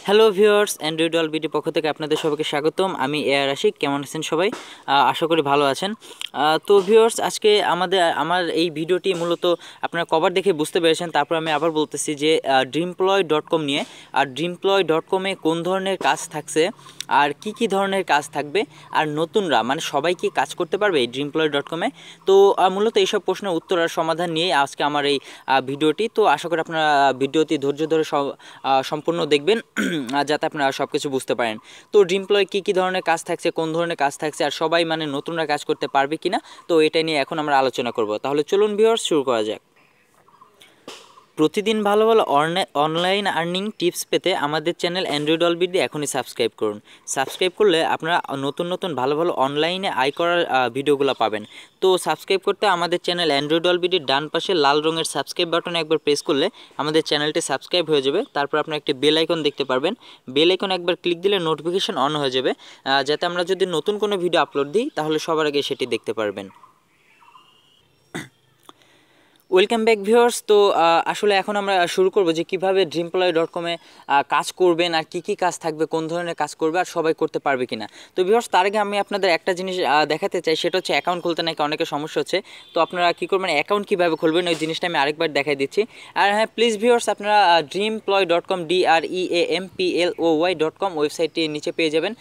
Hello viewers, Android world BD পক্ষ থেকে আপনাদের সবাইকে স্বাগতম। আমি এআর আশিক। কেমন আছেন সবাই? আশা করি ভালো আছেন। তো ভিউয়ার্স, আজকে আমার এই ভিডিওটি মূলত আপনারা কভার দেখে বুঝতে পেরেছেন। তারপর আমি আবার বলতেছি যে dreamploy.com নিয়ে। আর dreamploy.com-এ কোন ধরনের কাজ থাকছে আর কি ধরনের কাজ থাকবে, আর নতুনরা মানে সবাই কি কাজ করতে পারবে এই dreamploy.com-এ। তো মূলত এইসব প্রশ্নের উত্তর আর সমাধান নিয়ে আজকে আমার এই ভিডিওটি। তো আশা করি আপনারা ভিডিওটি ধৈর্য ধরে সম্পূর্ণ দেখবেন যাতে আপনারা সব কিছু বুঝতে পারেন। তো ড্রিমপ্লয় কী ধরনের কাজ থাকছে, কোন ধরনের কাজ থাকছে, আর সবাই মানে নতুনরা কাজ করতে পারবে কিনা, তো এটা নিয়ে এখন আমরা আলোচনা করব। তাহলে চলুন ভিউয়ার্স, শুরু করা যাক। প্রতিদিন ভালো ভালো অনলাইন আর্নিং টিপস পেতে আমাদের চ্যানেল অ্যান্ড্রয়েড ওয়ার্ল্ড বিডি এখনই সাবস্ক্রাইব করুন। সাবস্ক্রাইব করলে আপনারা নতুন ভালো অনলাইনে আয় করার ভিডিওগুলো পাবেন। তো সাবস্ক্রাইব করতে আমাদের চ্যানেল অ্যান্ড্রয়েড ওয়ার্ল্ড বিডির ডান পাশে লাল রঙের সাবস্ক্রাইব বাটনে একবার প্রেস করলে আমাদের চ্যানেলটি সাবস্ক্রাইব হয়ে যাবে। তারপর আপনারা একটি বেল আইকন দেখতে পারবেন। বেল আইকন একবার ক্লিক দিলে নোটিফিকেশন অন হয়ে যাবে, যাতে আমরা যদি নতুন কোনো ভিডিও আপলোড দিই তাহলে সবার আগে সেটি দেখতে পারবেন। Welcome back viewers. তো আসলে এখন আমরা শুরু করব যে কীভাবে dreamploy.com-এ কাজ করবেন, আর কি কাজ থাকবে, কোন ধরনের কাজ করবে, আর সবাই করতে পারবে কিনা। তো ভিউয়ার্স, তার আগে আমি আপনাদের একটা জিনিস দেখাতে চাই, সেটা হচ্ছে অ্যাকাউন্ট খুলতে নাকি অনেকের সমস্যা হচ্ছে। তো আপনারা কী করবেন, অ্যাকাউন্ট কীভাবে খুলবেন ওই জিনিসটা আমি আরেকবার দেখাই দিচ্ছি। আর হ্যাঁ, প্লিজ ভিউয়ার্স, আপনারা dreamploy.com dreamploy.com ওয়েবসাইটটি নিচে পেয়ে যাবেন।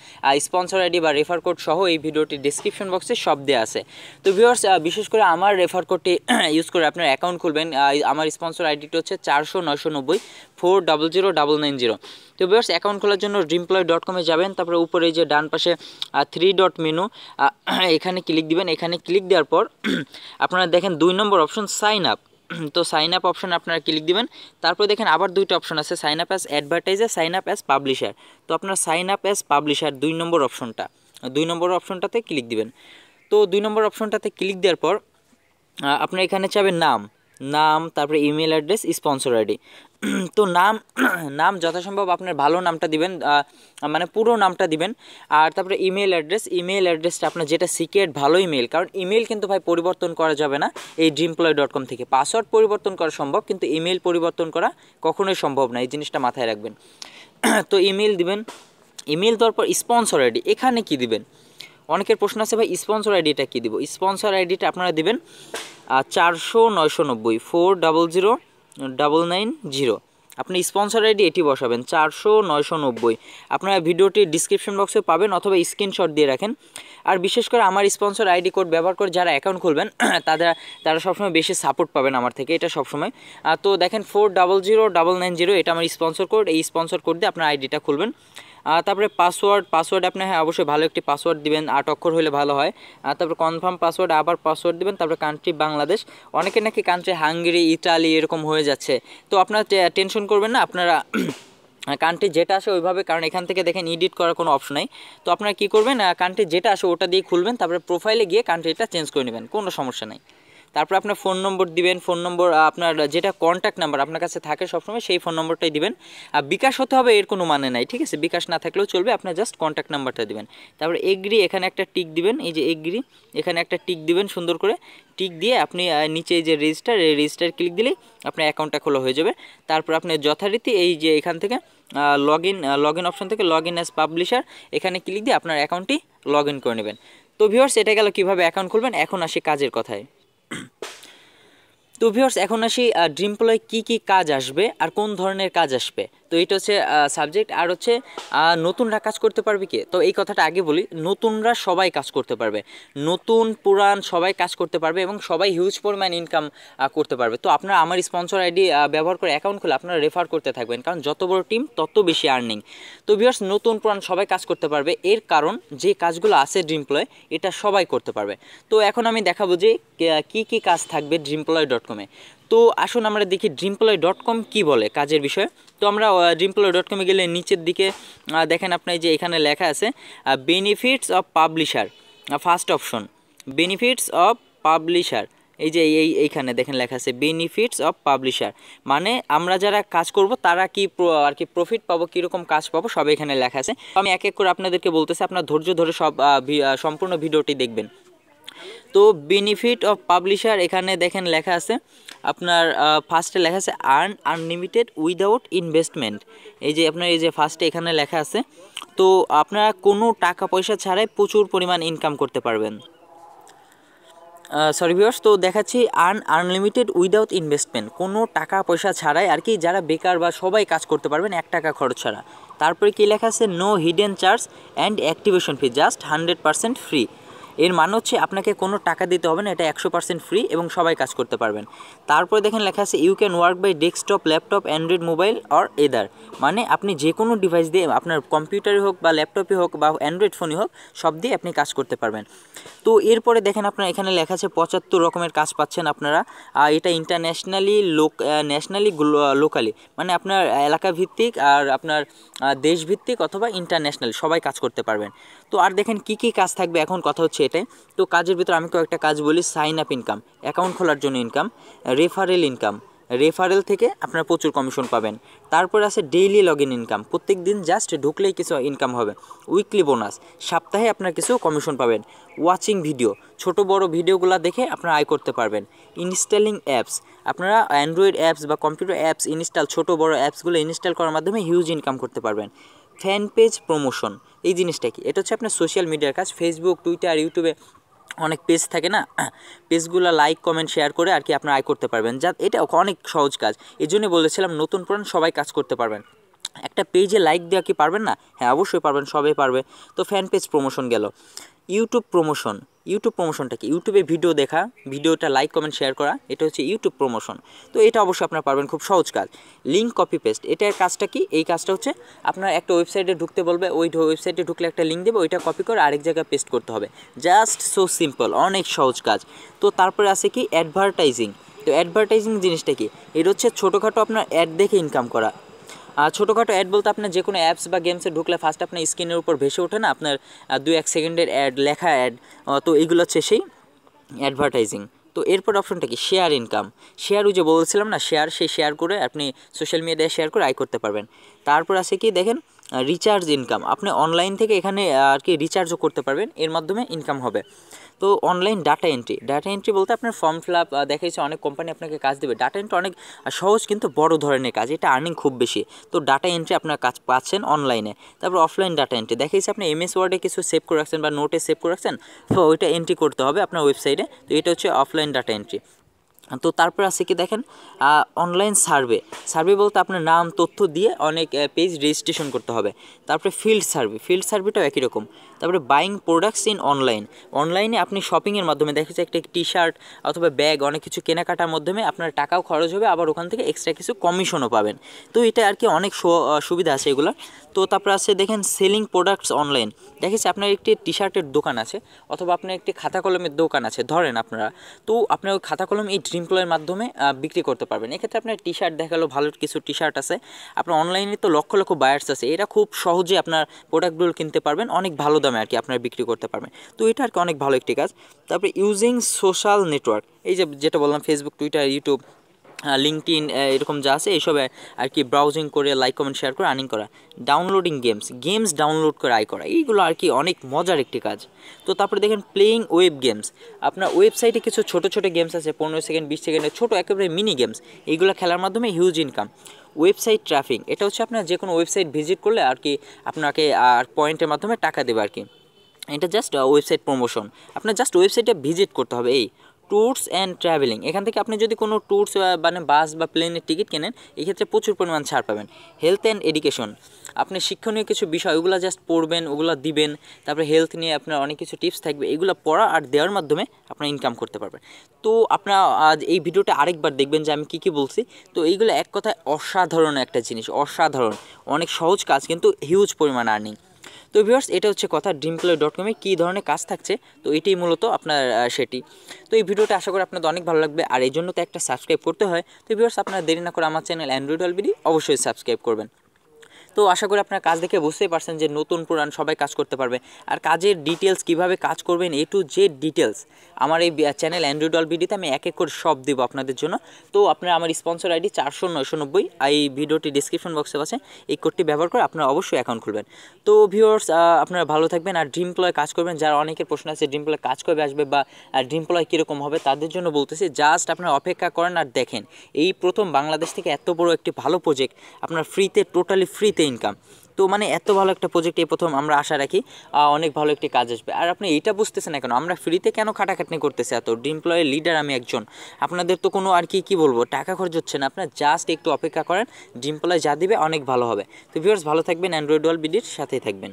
স্পন্সর আইডি বা রেফার কোড সহ এই ভিডিওটির ডিসক্রিপশন বক্সে সব দেওয়া আছে। তো ভিউয়ার্স, বিশেষ করে আমার রেফার কোডটি ইউজ করে আপনারা অ্যাকাউন্ট খুলবেন। আমার স্পন্সর আইডিটি হচ্ছে 400-990-400-990। তো ভিউয়ার্স, অ্যাকাউন্ট খোলার জন্য dreamploy.com-এ যাবেন। তারপরে উপরে এই যে ডান পাশে 3 ডট মেনু, এখানে ক্লিক দিবেন। এখানে ক্লিক দেওয়ার পর আপনারা দেখেন 2 নম্বর অপশন সাইন আপ। তো সাইন আপ অপশন আপনারা ক্লিক দিবেন। তারপর দেখেন আবার দুইটা অপশন আছে, sign up as advertiser, sign up as publisher. তো আপনারা সাইন আপ অ্যাজ পাবলিশার 2 নম্বর অপশনটাতে ক্লিক দিবেন। তো 2 নম্বর অপশনটাতে ক্লিক দেওয়ার পর আপনারা এখানে চাবেন নাম, তারপরে ইমেল অ্যাড্রেস, স্পন্সর আইডি। তো নাম যথাসম্ভব আপনার ভালো নামটা দিবেন, মানে পুরো নামটা দিবেন। আর তারপরে ইমেল অ্যাড্রেসটা আপনার যেটা সিক্রেট ভালো ইমেল, কারণ ইমেল কিন্তু ভাই পরিবর্তন করা যাবে না এই dreamploy.com থেকে। পাসওয়ার্ড পরিবর্তন করা সম্ভব, কিন্তু ইমেল পরিবর্তন করা কখনোই সম্ভব না, এই জিনিসটা মাথায় রাখবেন। তো ইমেল দিবেন। ইমেল দেওয়ার পর স্পন্সর আইডি এখানে কি দিবেন, অনেকের প্রশ্ন আছে ভাই স্পন্সর আইডিটা কী দিব। স্পন্সর আইডিটা আপনারা দিবেন 400-990-400-990। আপনি স্পন্সর আইডি এটি বসাবেন 400-990। আপনারা ভিডিওটির ডিসক্রিপশন বক্সে পাবেন, অথবা স্ক্রিনশট দিয়ে রাখেন। আর বিশেষ করে আমার স্পন্সর আইডি কোড ব্যবহার করে যারা অ্যাকাউন্ট খুলবেন তারা সবসময় বেশি সাপোর্ট পাবেন আমার থেকে, এটা সবসময়। তো দেখেন 400-990 এটা আমার স্পন্সর কোড। এই স্পন্সর কোড দিয়ে আপনার আইডিটা খুলবেন। তারপরে পাসওয়ার্ড আপনি হ্যাঁ অবশ্যই ভালো একটি পাসওয়ার্ড দিবেন, 8 অক্ষর হলে ভালো হয়। তারপরে কনফার্ম পাসওয়ার্ড, আবার পাসওয়ার্ড দিবেন। তারপরে কান্ট্রি বাংলাদেশ, অনেকে নাকি কান্ট্রি হাঙ্গেরি, ইটালি এরকম হয়ে যাচ্ছে। তো আপনারা টেনশন করবেন না, আপনারা কান্ট্রি যেটা আসে ওইভাবে, কারণ এখান থেকে দেখেন এডিট করার কোনো অপশন নাই। তো আপনারা কী করবেন, কান্ট্রি যেটা আসে ওটা দিয়ে খুলবেন। তারপরে প্রোফাইলে গিয়ে কান্ট্রিটা চেঞ্জ করে নেবেন, কোনো সমস্যা নাই। তারপর আপনার ফোন নম্বর দিবেন। ফোন নম্বর আপনার যেটা কন্ট্যাক্ট নাম্বার আপনার কাছে থাকে সবসময়, সেই ফোন নম্বরটাই দিবেন। আর বিকাশ হতে হবে এর কোনো মানে নাই, ঠিক আছে, বিকাশ না থাকলেও চলবে, আপনার জাস্ট কন্ট্যাক্ট নাম্বারটা দিবেন। তারপরে এগ্রি, এখানে একটা টিক দিবেন, এই যে এগ্রি, এখানে একটা টিক দিবেন সুন্দর করে। টিক দিয়ে আপনি নিচে এই যে রেজিস্টার ক্লিক দিলেই আপনার অ্যাকাউন্টটা খোলা হয়ে যাবে। তারপর আপনি যথারীতি এই যে এখান থেকে লগ ইন অপশন থেকে লগ ইন অ্যাজ পাবলিশার এখানে ক্লিক দিয়ে আপনার অ্যাকাউন্টটি লগ ইন করে নেবেন। তো ভিউয়ার্স, এটা গেল কীভাবে অ্যাকাউন্ট খুলবেন। এখন আসি কাজের কথায়। তো ভিউয়ার্স, এখন আসি dreamploy কী কাজ আসবে আর কোন ধরনের কাজ আসবে। তো এটা হচ্ছে সাবজেক্ট। আর হচ্ছে নতুনরা কাজ করতে পারবে কি, তো এই কথাটা আগে বলি। নতুনরা সবাই কাজ করতে পারবে, নতুন পুরান সবাই কাজ করতে পারবে, এবং সবাই হিউজ পরিমাণ ইনকাম করতে পারবে। তো আপনারা আমার স্পন্সর আইডি ব্যবহার করে অ্যাকাউন্ট খুলে আপনারা রেফার করতে থাকবেন, কারণ যত বড় টিম তত বেশি আর্নিং। তো ভিউয়ার্স, নতুন পুরান সবাই কাজ করতে পারবে, এর কারণ যে কাজগুলো আছে dreamploy এটা সবাই করতে পারবে। তো এখন আমি দেখাবো যে কী কাজ থাকবে dreamploy.com-এ। তো আসুন আমরা দেখি dreamploy.com কী বলে কাজের বিষয়ে। তো আমরা dreamploy.com-এ গেলে নিচের দিকে দেখেন আপনি যে এখানে লেখা আছে benefits of publisher. First option benefits of publisher, এই যে এইখানে দেখেন লেখা আছে বেনিফিটস অফ পাবলিশার, মানে আমরা যারা কাজ করব তারা কি আর কি প্রফিট পাবো, কীরকম কাজ পাবো, সব এখানে লেখা আছে। আমি এক এক করে আপনাদেরকে বলতেছি, আপনার ধৈর্য ধরে সব সম্পূর্ণ ভিডিওটি দেখবেন। তো বেনিফিট অফ পাবলিশার এখানে দেখেন লেখা আছে আপনার ফার্স্টে লেখা আছে আর্ন আনলিমিটেড উইদাউট ইনভেস্টমেন্ট। এই যে আপনার এই যে ফার্স্টে এখানে লেখা আছে, তো আপনারা কোনো টাকা পয়সা ছাড়াই প্রচুর পরিমাণ ইনকাম করতে পারবেন। সরি ভিউয়ার্স, তো দেখাচ্ছি আনলিমিটেড উইদাউট ইনভেস্টমেন্ট, কোনো টাকা পয়সা ছাড়াই আর কি, যারা বেকার বা সবাই কাজ করতে পারবেন 1 টাকা খরচ ছাড়া। তারপরে কি লেখা আছে no hidden charge and activation fee, just 100% free. এর মানে হচ্ছে আপনাকে কোনো টাকা দিতে হবে না, এটা 100% ফ্রি এবং সবাই কাজ করতে পারবেন। তারপরে দেখেন লেখা আছে you can work by desktop, laptop, Android mobile or either, মানে আপনি যে কোনো ডিভাইস দিয়ে, আপনার কম্পিউটারে হোক বা ল্যাপটপে হোক বা অ্যান্ড্রয়েড ফোনই হোক, সব দিয়ে আপনি কাজ করতে পারবেন। তো এরপরে দেখেন আপনার এখানে লেখা আছে 75 রকমের কাজ পাচ্ছেন আপনারা। এটা ইন্টারন্যাশনালি ন্যাশনালি লোকালি, মানে আপনার এলাকা ভিত্তিক আর আপনার দেশভিত্তিক অথবা ইন্টারন্যাশনাল সবাই কাজ করতে পারবেন। তো আর দেখেন কি কি কাজ থাকবে, এখন কথা হচ্ছে এটাই। তো কাজের ভিতরে আমি কয়েকটা কাজ বলি। সাইন আপ ইনকাম, অ্যাকাউন্ট খোলার জন্য ইনকাম। রেফারেল ইনকাম, রেফারেল থেকে আপনারা প্রচুর কমিশন পাবেন। তারপর আছে ডেইলি লগ ইন ইনকাম, প্রত্যেক দিন জাস্ট ঢুকলেই কিছু ইনকাম হবে। উইকলি বোনাস, সপ্তাহে আপনার কিছু কমিশন পাবেন। ওয়াচিং ভিডিও, ছোট বড় ভিডিওগুলো দেখে আপনারা আয় করতে পারবেন। ইনস্টলিং অ্যাপস, আপনারা অ্যান্ড্রয়েড অ্যাপস বা কম্পিউটার অ্যাপস ইনস্টল, ছোট বড় অ্যাপসগুলো ইনস্টল করার মাধ্যমে হিউজ ইনকাম করতে পারবেন। ফ্যান পেজ প্রমোশন, এই জিনিসটা কি, এটা হচ্ছে আপনার সোশ্যাল মিডিয়ার কাজ। ফেসবুক, টুইটার, ইউটিউবে অনেক পেজ থাকে না, পেজগুলো লাইক কমেন্ট শেয়ার করে আর কি আপনারা আয় করতে পারবেন। যা এটা অনেক সহজ কাজ, এই জন্য বলেছিলাম নতুন পুরান সবাই কাজ করতে পারবেন। একটা পেজে লাইক দেওয়া কি পারবেন না? হ্যাঁ অবশ্যই পারবেন, সবাই পারবে। তো ফ্যান পেজ প্রমোশন গেল। ইউটিউব প্রমোশন, ইউটিউব প্রমোশনটা কি, ইউটিউবে ভিডিও দেখা, ভিডিওটা লাইক কমেন্ট শেয়ার করা, এটা হচ্ছে ইউটিউব প্রমোশন। তো এটা অবশ্যই আপনারা পারবেন, খুব সহজ কাজ। লিঙ্ক কপি পেস্ট, এটার কাজটা কি, এই কাজটা হচ্ছে আপনার একটা ওয়েবসাইটে ঢুকতে বলবে, ওই ওয়েবসাইটে ঢুকলে একটা লিঙ্ক দেবে, ওইটা কপি করে আরেক জায়গায় পেস্ট করতে হবে। জাস্ট সো সিম্পল, অনেক সহজ কাজ। তো তারপরে আছে কি অ্যাডভার্টাইজিং। তো অ্যাডভার্টাইজিং জিনিসটা কি, এটা হচ্ছে ছোটোখাটো আপনার অ্যাড দেখে ইনকাম করা। ছোটোখাটো অ্যাড বলতে আপনার যে কোনো অ্যাপস বা গেমসে ঢুকলে ফার্স্ট আপনার স্ক্রিনের উপর ভেসে ওঠে না আপনার 2-1 সেকেন্ডের অ্যাড, লেখা অ্যাড, তো এইগুলো হচ্ছে সেই অ্যাডভার্টাইজিং। তো এরপর অপশনটা কি শেয়ার ইনকাম। শেয়ার, ওই যে বলছিলাম না শেয়ার, সেই শেয়ার করে আপনি সোশ্যাল মিডিয়ায় শেয়ার করে আয় করতে পারবেন। তারপর আছে কি দেখেন রিচার্জ ইনকাম, আপনি অনলাইন থেকে এখানে আর কি রিচার্জও করতে পারবেন, এর মাধ্যমে ইনকাম হবে। তো online data entry, data entry বলতে আপনার ফর্ম ফিল আপ, দেখাইছে অনেক কোম্পানি আপনাকে কাজ দেবে। ডাটা এন্ট্রি অনেক সহজ কিন্তু বড় ধরনের কাজ, এটা আর্নিং খুব বেশি। তো ডাটা এন্ট্রি আপনার কাজ পাচ্ছেন অনলাইনে। তারপর অফলাইন ডাটা এন্ট্রি, দেখাইছে আপনি এমএস ওয়ার্ডে কিছু সেভ করে রাখছেন বা নোটে সেভ করে রাখছেন, তো ওইটা এন্ট্রি করতে হবে আপনার ওয়েবসাইটে। তো এটা হচ্ছে অফলাইন ডাটা এন্ট্রি। তো তারপর আছে কি দেখেন অনলাইন সার্ভে। সার্ভে বলতে আপনার নাম তথ্য দিয়ে অনেক পেজ রেজিস্ট্রেশন করতে হবে। তারপরে ফিল্ড সার্ভে, ফিল্ড সার্ভেটাও একই রকম। তারপরে বাইং প্রোডাক্টস ইন অনলাইন, অনলাইনে আপনি শপিংয়ের মাধ্যমে দেখেছে একটা টি শার্ট অথবা ব্যাগ অনেক কিছু কেনাকাটার মাধ্যমে আপনার টাকাও খরচ হবে, আবার ওখান থেকে এক্সট্রা কিছু কমিশনও পাবেন। তো এটা আর কি অনেক সুবিধা আছে এগুলো। তো তারপরে আছে দেখেন সেলিং প্রোডাক্টস অনলাইন, দেখেছি আপনার একটি টি শার্টের দোকান আছে অথবা আপনার একটি খাতা কলমের দোকান আছে ধরেন আপনারা, তো আপনার ওই খাতা কলম এই ড্রিমপ্লয়ের মাধ্যমে বিক্রি করতে পারবেন। এক্ষেত্রে আপনার টি শার্ট দেখালো, ভালো কিছু টি শার্ট আছে, আপনার অনলাইনে তো লক্ষ লক্ষ বায়ার্স আছে, এরা খুব সহজে আপনার প্রোডাক্টগুলো কিনতে পারবেন অনেক ভালো দামে আর কি আপনারা বিক্রি করতে পারবেন। তো এটা আর কি অনেক ভালো একটি কাজ। তারপরে ইউজিং সোশ্যাল নেটওয়ার্ক, এই যে যেটা বললাম ফেসবুক, টুইটার, ইউটিউব, লিঙ্কডইন, এরকম যা আছে এইসবে আর কি ব্রাউজিং করে লাইক কমেন্ট শেয়ার করে আর্নিং করা। ডাউনলোডিং গেমস, গেমস ডাউনলোড করে আয় করা, এইগুলো আর কি অনেক মজার একটি কাজ। তো তারপরে দেখেন প্লেয়িং ওয়েব গেমস, আপনার ওয়েবসাইটে কিছু ছোটো ছোটো গেমস আছে 15 সেকেন্ড 20 সেকেন্ডের ছোটো একেবারে মিনি গেমস, এইগুলো খেলার মাধ্যমে হিউজ ইনকাম। ওয়েবসাইট ট্রাফিং, এটা হচ্ছে আপনার যে কোনো ওয়েবসাইট ভিজিট করলে আর কি আপনাকে আর পয়েন্টের মাধ্যমে টাকা দেবে আর কি, এটা জাস্ট ওয়েবসাইট প্রমোশন। আপনার জাস্ট ওয়েবসাইটে ভিজিট করতে হবে। এই ট্যুরস অ্যান্ড ট্রাভেলিং, এখান থেকে আপনি যদি কোনো ট্যুরস মানে বাস বা প্লেনের টিকিট কেনেন এক্ষেত্রে প্রচুর পরিমাণ ছাড় পাবেন। হেলথ অ্যান্ড এডুকেশন, আপনি শিক্ষণীয় কিছু বিষয় ওগুলো জাস্ট পড়বেন, ওগুলো দিবেন, তারপরে হেলথ নিয়ে আপনার অনেক কিছু টিপস থাকবে, এগুলো পড়া আর দেওয়ার মাধ্যমে আপনার ইনকাম করতে পারবেন। তো আপনারা আজ এই ভিডিওটা আরেকবার দেখবেন যে আমি কী কী বলছি। তো এইগুলো এক কথায় অসাধারণ একটা জিনিস, অসাধারণ, অনেক সহজ কাজ কিন্তু হিউজ পরিমাণ আর্নিং। তো ভিউয়ার্স এটা হচ্ছে কথা dreamplay.com-এ কী ধরনের কাজ থাকছে, তো এটাই মূলত আপনার সেটি। তো এই ভিডিওটা আশা করি আপনাদের অনেক ভালো লাগবে, আর এই জন্য তো একটা সাবস্ক্রাইব করতে হয়। তো ভিউয়ার্স আপনারা দেরি না করে আমার চ্যানেল অ্যান্ড্রয়েড অলবিডি অবশ্যই সাবস্ক্রাইব করবেন। তো তো আশা করি আপনার কাজ দেখে বুঝতেই পারছেন যে নতুন পুরান সবাই কাজ করতে পারবে। আর কাজের ডিটেলস কিভাবে কাজ করবেন টু জেড ডিটেলস আমার এই চ্যানেল অ্যান্ড্রয়েড অল ভিডিওতে আমি এক এক করে সব দেবো আপনাদের জন্য। তো আপনারা আমার স্পন্সর আইডি 400-990 এই ভিডিওটি ডিসক্রিপশন বক্সে আছে, এই কোডটি ব্যবহার করে আপনারা অবশ্যই অ্যাকাউন্ট খুলবেন। তো ভিউয়ার্স আপনারা ভালো থাকবেন আর ড্রিমপ্লয় কাজ করবেন। যারা অনেকের প্রশ্ন আছে ড্রিমপ্লয় কাজ কবে আসবে বা ড্রিমপ্লয় কীরকম হবে, তাদের জন্য বলতেছি জাস্ট আপনারা অপেক্ষা করেন আর দেখেন এই প্রথম বাংলাদেশ থেকে এত বড় একটি ভালো প্রজেক্ট আপনার ফ্রিতে, টোটালি ফ্রিতে ইনকাম। তো মানে এত ভালো একটা প্রজেক্ট এই প্রথম আমরা আশা রাখি অনেক ভালো একটি কাজ আসবে। আর আপনি এইটা বুঝতেছেন না কেন আমরা ফ্রিতে কেন খাটাখাটনি করতেছি এত, ড্রিমপ্লয়ের লিডার আমি একজন, আপনাদের তো কোনো আর কি বলবো টাকা খরচ হচ্ছে না, আপনার জাস্ট একটু অপেক্ষা করেন, ড্রিমপ্লয় যা দিবে অনেক ভালো হবে। তো ভিউয়ার্স ভালো থাকবেন, অ্যান্ড্রয়েড ওয়াল ভিডিওর সাথেই থাকবেন।